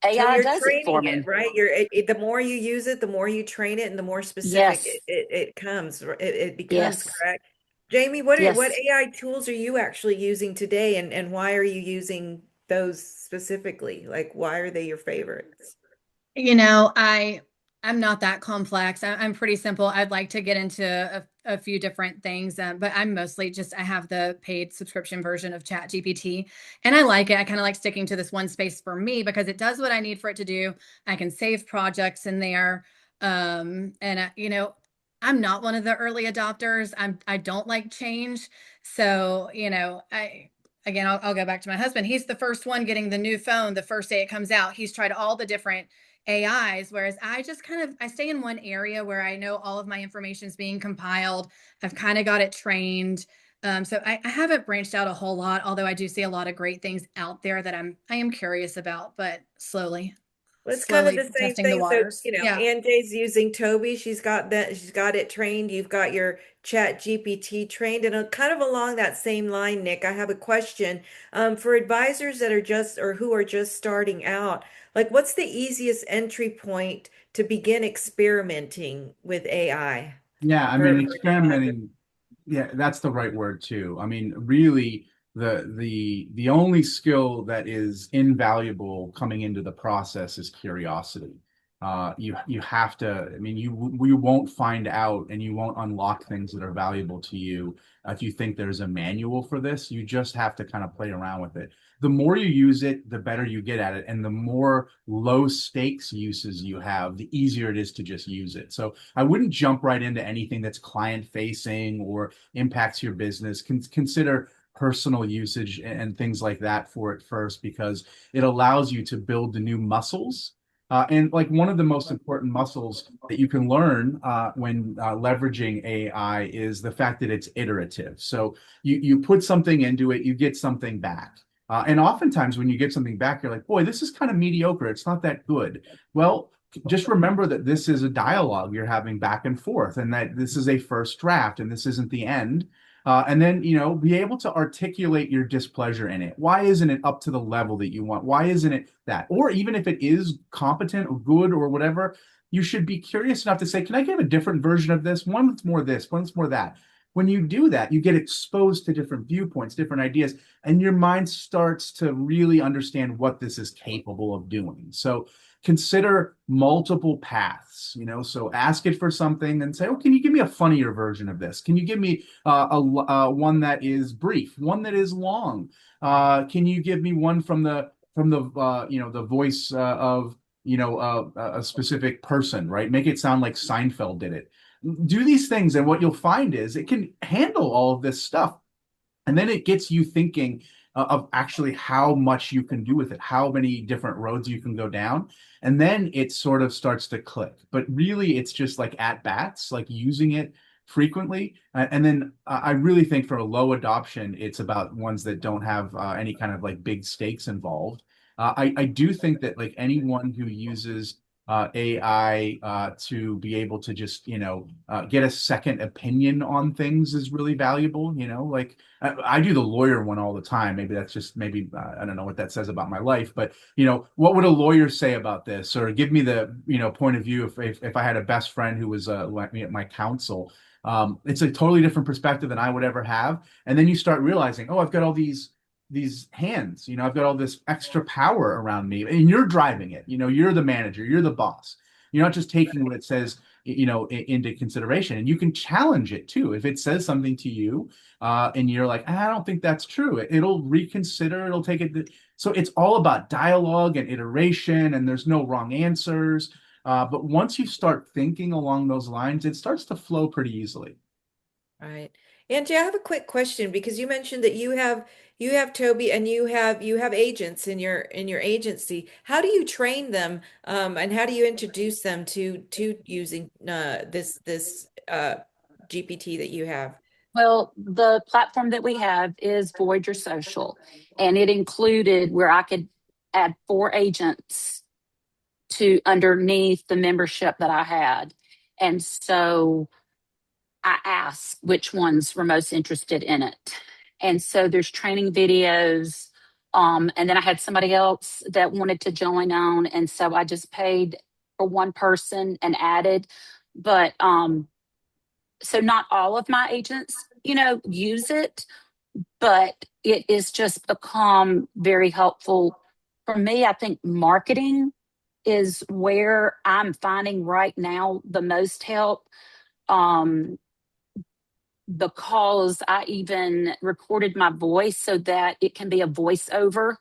So AI you're does it for training it, me. right? The more you use it, the more you train it, and the more specific Yes, it comes, it becomes, yes, correct? Jamie, what yes. AI tools are you actually using today, and why are you using those specifically? Like, why are they your favorites? You know, I'm not that complex. I'm pretty simple. I'd like to get into a few different things, but I'm mostly just I have the paid subscription version of ChatGPT, and I like it. I kind of like sticking to this one space for me because it does what I need for it to do. I can save projects in there, and you know, I'm not one of the early adopters. I don't like change, so you know, I again, I'll go back to my husband. He's the first one getting the new phone the first day it comes out. He's tried all the different AIs, whereas I just kind of I stay in one area where I know all of my information is being compiled. I've kind of got it trained. So I haven't branched out a whole lot, although I do see a lot of great things out there that I am curious about, but Well, it's kind of slowly the same testing the thing. So, waters. Yeah. Anjay's using Toby. She's got it trained. You've got your Chat GPT trained. And kind of along that same line, Nick, I have a question. For advisors that are just or who are just starting out, like what's the easiest entry point to begin experimenting with AI Yeah, I mean, for an advisor? experimenting, yeah, that's the right word too. I mean, really, the only skill that is invaluable coming into the process is curiosity. You have to, I mean, you won't find out and you won't unlock things that are valuable to you if you think there's a manual for this. You just have to kind of play around with it. The more you use it, the better you get at it, and the more low stakes uses you have, the easier it is to just use it. So I wouldn't jump right into anything that's client facing or impacts your business. Consider personal usage and things like that for it first, because it allows you to build the new muscles. And like one of the most important muscles that you can learn when leveraging AI is the fact that it's iterative. So you put something into it, you get something back. And oftentimes when you get something back, you're like, boy, this is kind of mediocre. It's not that good. Well, just remember that this is a dialogue you're having back and forth, and that this is a first draft and this isn't the end. And then, be able to articulate your displeasure in it. Why isn't it up to the level that you want? Why isn't it that? Or even if it is competent or good or whatever, you should be curious enough to say, can I get a different version of this? One that's more this, one that's more that. When you do that, you get exposed to different viewpoints, different ideas, and your mind starts to really understand what this is capable of doing. So consider multiple paths, so ask it for something and say, oh, can you give me a funnier version of this? Can you give me one that is brief, one that is long? Can you give me one from the voice of a specific person, right? Make it sound like Seinfeld did it. Do these things, and what you'll find is it can handle all of this stuff, and then it gets you thinking of actually how much you can do with it, how many different roads you can go down. And then it sort of starts to click. But really, it's just like at bats, like using it frequently. And then I really think for a low adoption, it's about ones that don't have any kind of like big stakes involved. I do think that like anyone who uses AI to be able to just, get a second opinion on things is really valuable. Like I do the lawyer one all the time. Maybe that's just maybe I don't know what that says about my life, but what would a lawyer say about this? Or give me the point of view if I had a best friend who was like me at my counsel. It's a totally different perspective than I would ever have. And then you start realizing, oh, I've got all these hands, I've got all this extra power around me, and you're driving it. You're the manager, you're the boss. You're not just taking what it says into consideration, and you can challenge it too. If it says something to you and you're like, I don't think that's true, it'll reconsider, it'll take it. So it's all about dialogue and iteration, and there's no wrong answers. But once you start thinking along those lines, it starts to flow pretty easily. Right. Angie, I have a quick question because you mentioned that you have Toby and you have agents in your agency. How do you train them and how do you introduce them to using this GPT that you have? Well, the platform that we have is Voyager Social, and it included where I could add 4 agents to underneath the membership that I had. And so I asked which ones were most interested in it. And so there's training videos. And then I had somebody else that wanted to join on. And so I just paid for one person and added. But so not all of my agents, use it, but it is just become very helpful for me. I think marketing is where I'm finding right now the most help. Um, because I even recorded my voice so that it can be a voiceover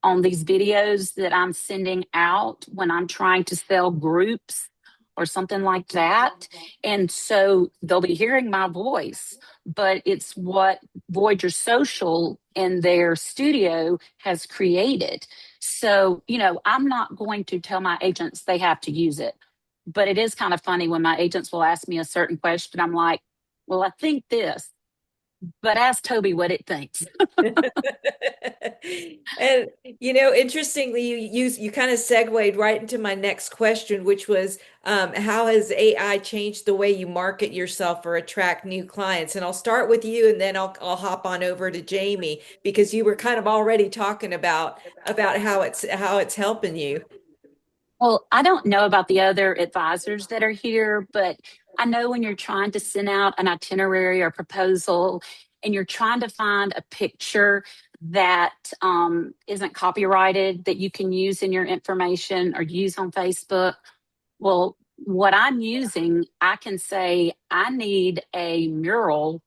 on these videos that I'm sending out when I'm trying to sell groups or something like that. And so they'll be hearing my voice, but it's what Voyager Social in their studio has created. So, I'm not going to tell my agents they have to use it, but it is kind of funny when my agents will ask me a certain question. I'm like, well, I think this, but ask Toby what it thinks. And interestingly, you kind of segued right into my next question, which was how has AI changed the way you market yourself or attract new clients? And I'll start with you, and then I'll hop on over to Jamie because you were kind of already talking about how it's helping you. Well, I don't know about the other advisors that are here, but I know when you're trying to send out an itinerary or proposal and you're trying to find a picture that isn't copyrighted that you can use in your information or use on Facebook. Well, what I'm using, I can say I need a mural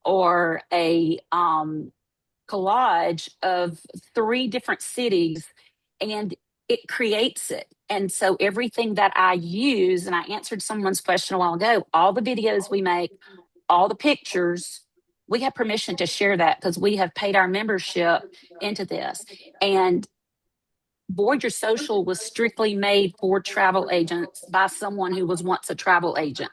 or a collage of three different cities, and it creates it. And so everything that I use, and I answered someone's question a while ago, all the videos we make, all the pictures, we have permission to share that because we have paid our membership into this. And Voyager Social was strictly made for travel agents by someone who was once a travel agent.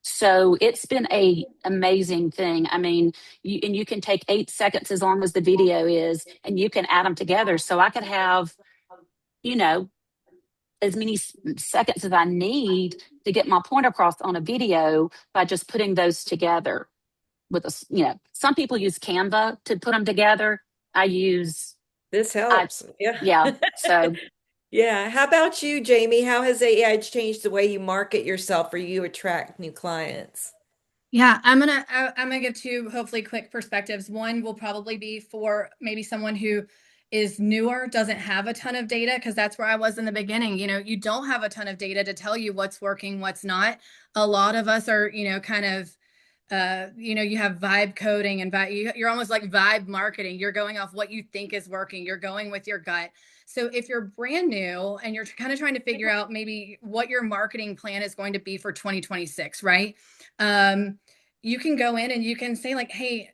So it's been a amazing thing. I mean, you can take 8 seconds as long as the video is, and you can add them together. So I could have, you know, as many seconds as I need to get my point across on a video by just putting those together with some people use Canva to put them together. I use, This I, helps. Yeah. yeah. So Yeah. How about you, Jamie? How has AI changed the way you market yourself or you attract new clients? Yeah, I'm gonna give two hopefully quick perspectives. One will probably be for maybe someone who is newer, doesn't have a ton of data, because that's where I was in the beginning. You don't have a ton of data to tell you what's working, what's not. A lot of us are, kind of you have vibe coding and you're almost like vibe marketing. You're going off what you think is working. You're going with your gut. So if you're brand new and you're kind of trying to figure out maybe what your marketing plan is going to be for 2026, right? You can go in and you can say like, hey,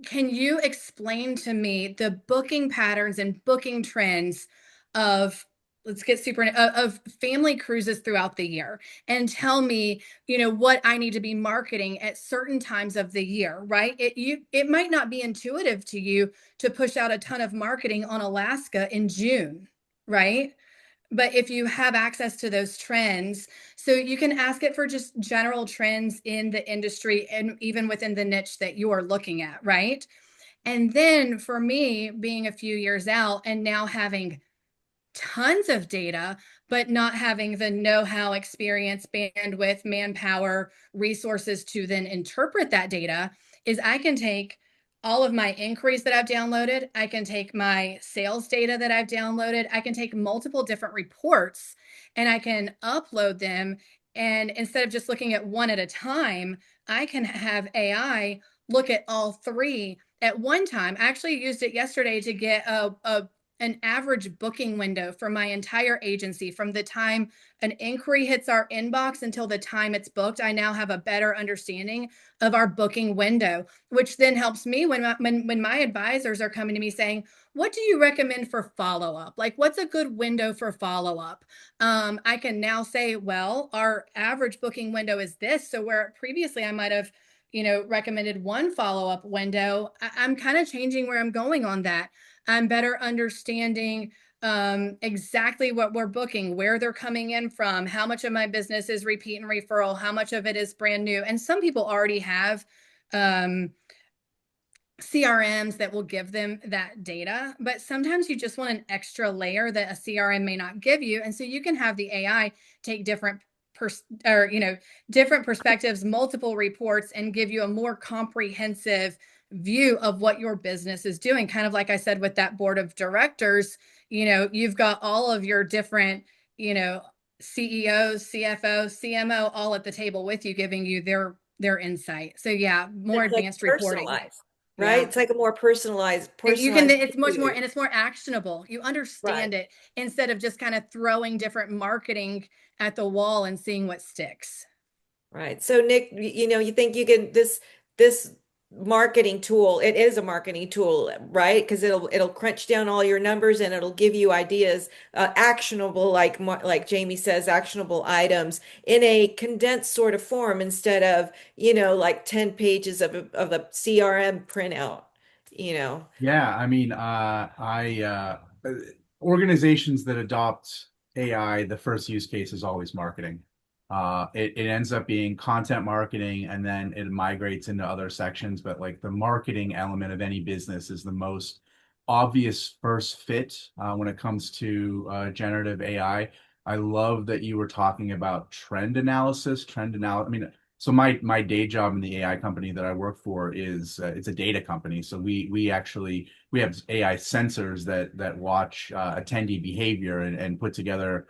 can you explain to me the booking patterns and booking trends of let's get super of family cruises throughout the year, and tell me what I need to be marketing at certain times of the year, right? It might not be intuitive to you to push out a ton of marketing on Alaska in June, right? But if you have access to those trends, so you can ask it for just general trends in the industry and even within the niche that you're looking at, right? And then for me, being a few years out and now having tons of data, but not having the know-how, experience, bandwidth, manpower, resources to then interpret that data, is I can take all of my inquiries that I've downloaded. I can take my sales data that I've downloaded. I can take multiple different reports and I can upload them. And instead of just looking at one at a time, I can have AI look at all three at one time. I actually used it yesterday to get an average booking window for my entire agency from the time an inquiry hits our inbox until the time it's booked. I now have a better understanding of our booking window, which then helps me when my advisors are coming to me saying, what do you recommend for follow-up? Like, what's a good window for follow-up? I can now say, well, our average booking window is this. So where previously I might have recommended one follow-up window, I'm kind of changing where I'm going on that. I'm better understanding exactly what we're booking, where they're coming in from, how much of my business is repeat and referral, how much of it is brand new. And some people already have CRMs that will give them that data, but sometimes you just want an extra layer that a CRM may not give you. And so you can have the AI take different different perspectives, multiple reports, and give you a more comprehensive view of what your business is doing. Kind of like I said with that board of directors, you've got all of your different, CEOs, CFO, CMO all at the table with you, giving you their insight. So yeah, more It's like advanced reporting. personalized, right? Yeah. It's like a more personalized, You can, personalized it's much more, view. and it's more actionable. You Right. understand it instead of just kind of throwing different marketing at the wall and seeing what sticks. Right. So Nick, you think you can this marketing tool, it is a marketing tool, right? Because it'll crunch down all your numbers and it'll give you ideas, actionable, like Jamie says, actionable items in a condensed sort of form instead of, like 10 pages of a CRM printout, you know. Yeah, I mean, organizations that adopt AI, the first use case is always marketing. It ends up being content marketing, and then it migrates into other sections. But like the marketing element of any business is the most obvious first fit when it comes to generative AI. I love that you were talking about trend analysis, trend analysis. I mean, so my day job in the AI company that I work for is it's a data company. So we have AI sensors that watch attendee behavior and put together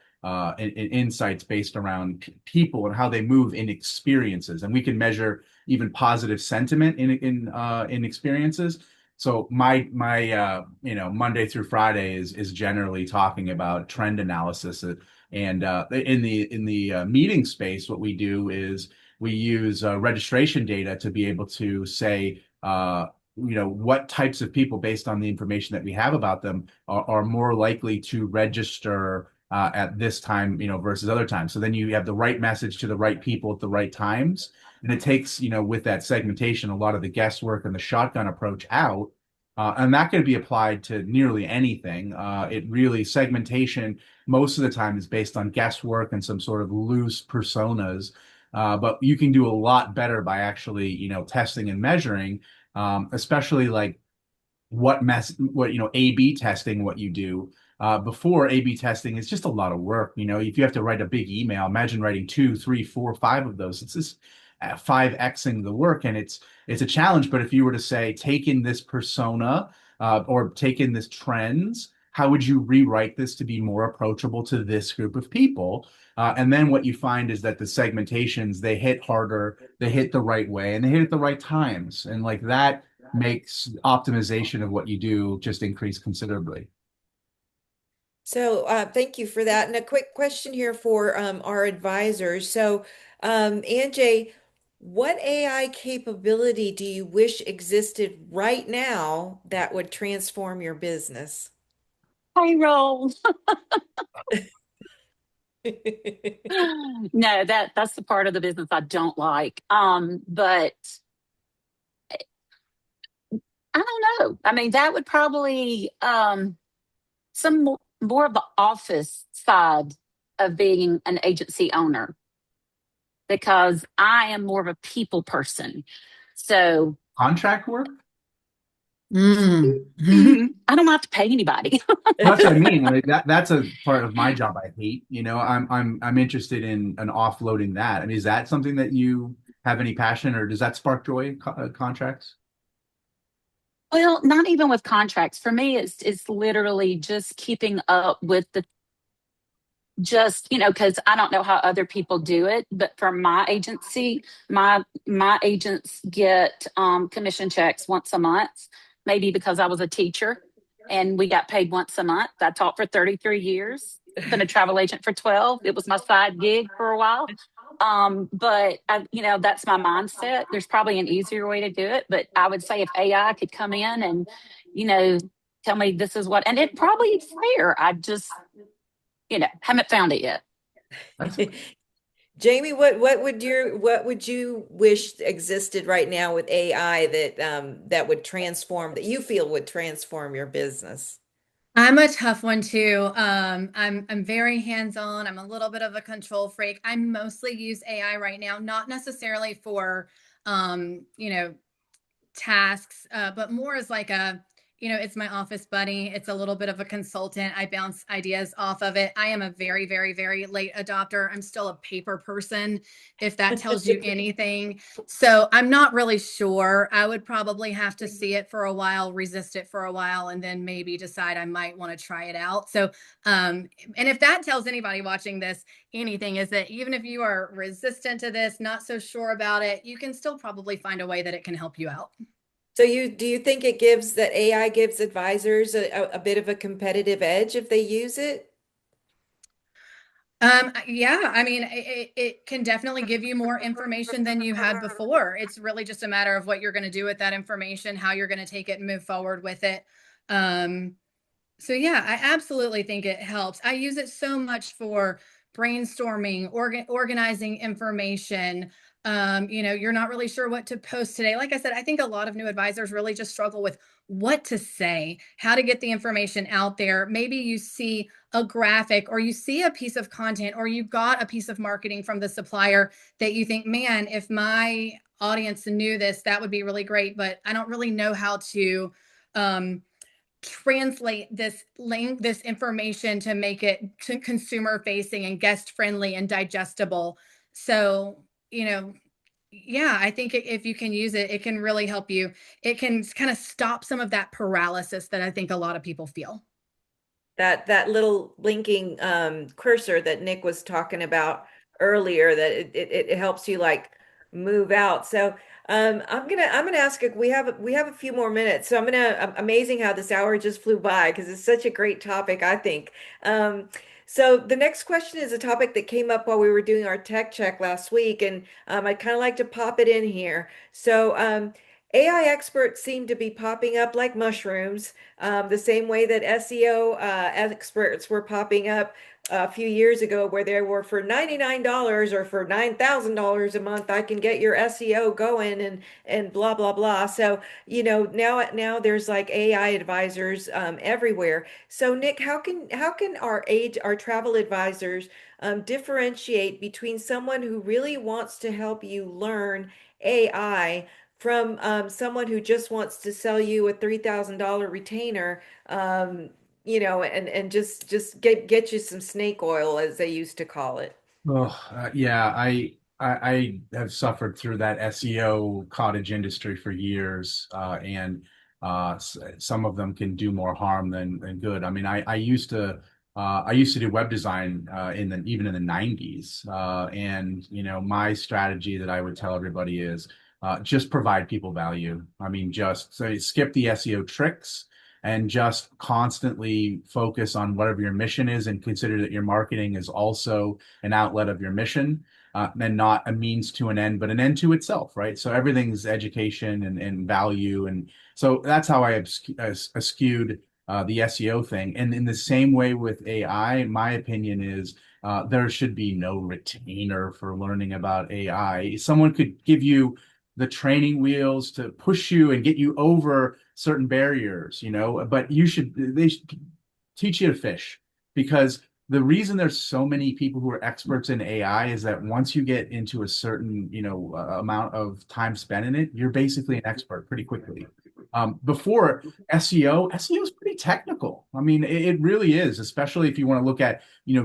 insights based around people and how they move in experiences, and we can measure even positive sentiment in experiences. So my Monday through Friday is generally talking about trend analysis, and in the meeting space, what we do is we use registration data to be able to say, what types of people, based on the information that we have about them, are more likely to register at this time, versus other times. So then you have the right message to the right people at the right times. And it takes, with that segmentation, a lot of the guesswork and the shotgun approach out. And that can be applied to nearly anything. It really, segmentation most of the time is based on guesswork and some sort of loose personas. But you can do a lot better by actually, testing and measuring, especially like A/B testing, what you do. Before A/B testing, it's just a lot of work. If you have to write a big email, imagine writing two, three, four, five of those. It's just 5xing the work, and it's a challenge. But if you were to say, take in this persona, or take in this trends, how would you rewrite this to be more approachable to this group of people? And then what you find is that the segmentations, they hit harder, they hit the right way, and they hit at the right times. And like that makes optimization of what you do just increase considerably. So thank you for that. And a quick question here for our advisors. So Anjay, what AI capability do you wish existed right now that would transform your business? Payroll. No, that's the part of the business I don't like. But I don't know. I mean, that would probably some more of the office side of being an agency owner, because I am more of a people person. So Contract work? Mm. I don't have to pay anybody. That's what I mean. Like that's a part of my job I hate. I'm interested in an offloading that. I mean, is that something that you have any passion, or does that spark joy, contracts? Well, not even with contracts. For me, it's literally just keeping up with the just, because I don't know how other people do it, but for my agency, my agents get commission checks once a month, maybe because I was a teacher and we got paid once a month. I taught for 33 years, been a travel agent for 12. It was my side gig for a while. But that's my mindset. There's probably an easier way to do it, but I would say if AI could come in and, you know, tell me this is what, and it probably is fair. I just, haven't found it yet. That's Jamie, what would you wish existed right now with AI that would transform, that you feel would transform your business? I'm a tough one too. I'm very hands-on. I'm a little bit of a control freak. I mostly use AI right now, not necessarily for you know, tasks, but more as like it's my office buddy. It's a little bit of a consultant. I bounce ideas off of it. I am a very, very, very late adopter. I'm still a paper person, if that tells you anything. So I'm not really sure. I would probably have to see it for a while, resist it for a while, and then maybe decide I might want to try it out. So, and if that tells anybody watching this anything, is that even if you are resistant to this, not so sure about it, you can still probably find a way that it can help you out. So do you think it gives that AI gives advisors a bit of a competitive edge if they use it? Yeah, I mean, it can definitely give you more information than you had before. It's really just a matter of what you're going to do with that information, how you're going to take it and move forward with it. Um, so yeah, I absolutely think it helps. I use it so much for brainstorming, organizing information. You're not really sure what to post today. Like I said, I think a lot of new advisors really just struggle with what to say, how to get the information out there. Maybe you see a graphic or you see a piece of content or you got a piece of marketing from the supplier that you think, man, if my audience knew this, that would be really great. But I don't really know how to um, translate this information to make it consumer facing and guest friendly and digestible. So, you know, yeah, I think if you can use it, it can really help you. It can kind of stop some of that paralysis that I think a lot of people feel. That little blinking cursor that Nick was talking about earlier, that it helps you like move out. So I'm gonna ask we have a few more minutes. So amazing how this hour just flew by because it's such a great topic, I think. So the next question is a topic that came up while we were doing our tech check last week, and I'd kind of like to pop it in here. So AI experts seem to be popping up like mushrooms, the same way that SEO experts were popping up a few years ago, where they were for $99 or for $9,000 a month, I can get your SEO going and blah blah blah. So now there's like AI advisors everywhere. So Nick, how can our travel advisors differentiate between someone who really wants to help you learn AI from someone who just wants to sell you a $3,000 retainer, and just get you some snake oil, as they used to call it. Oh, yeah, I have suffered through that SEO cottage industry for years, and some of them can do more harm than good. I mean, I used to do web design even in the 90s, and my strategy that I would tell everybody is just provide people value. I mean, just so skip the SEO tricks and just constantly focus on whatever your mission is and consider that your marketing is also an outlet of your mission, and not a means to an end, but an end to itself, right? So everything's education and value. And so that's how I skewed the SEO thing. And in the same way with AI, my opinion is there should be no retainer for learning about AI. Someone could give you the training wheels to push you and get you over certain barriers, but they should teach you to fish, because the reason there's so many people who are experts in AI is that once you get into a certain, amount of time spent in it, you're basically an expert pretty quickly. Before SEO is pretty technical. I mean, it really is, especially if you want to look at,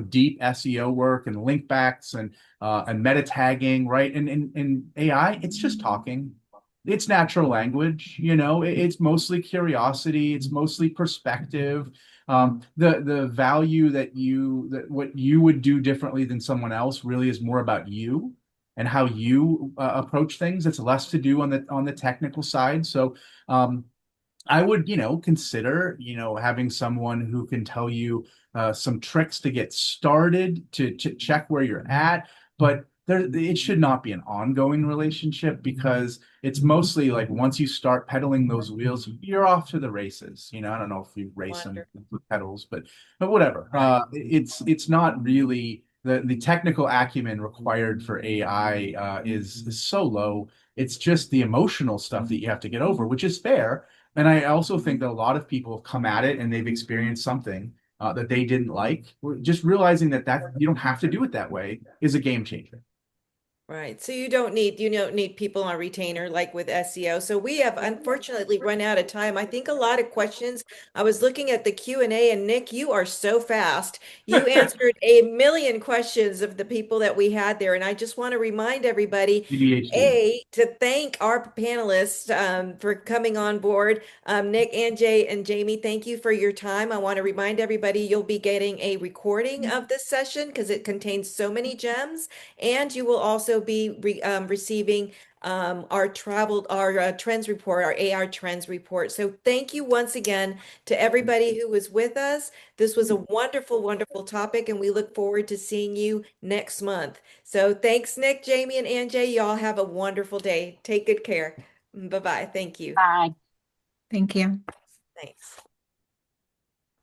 deep SEO work and link backs and meta tagging, right? And in AI, it's just talking. It's natural language, it's mostly curiosity, it's mostly perspective. The value that what you would do differently than someone else really is more about you and how you approach things. It's less to do on the technical side. So I would, consider, having someone who can tell you some tricks to get started to check where you're at. But it should not be an ongoing relationship, because it's mostly like once you start pedaling those wheels, you're off to the races. I don't know if you race them Wonderful. with pedals, but whatever. It's not really the technical acumen required for AI is so low. It's just the emotional stuff that you have to get over, which is fair. And I also think that a lot of people have come at it and they've experienced something that they didn't like. Just realizing that you don't have to do it that way is a game changer. Right. So you don't need people on retainer like with SEO. So we have unfortunately run out of time. I think a lot of questions. I was looking at the Q&A and Nick, you are so fast. You answered a million questions of the people that we had there. And I just want to remind everybody, ADHD. to thank our panelists for coming on board. Nick, Jay, and Jamie, thank you for your time. I want to remind everybody you'll be getting a recording of this session because it contains so many gems. And you will also be receiving our trends report, our AR trends report. So thank you once again to everybody who was with us. This was a wonderful, wonderful topic, and we look forward to seeing you next month. So thanks, Nick, Jamie, and Anjay. Y'all have a wonderful day. Take good care. Bye-bye. Thank you. Bye. Thank you. Thanks.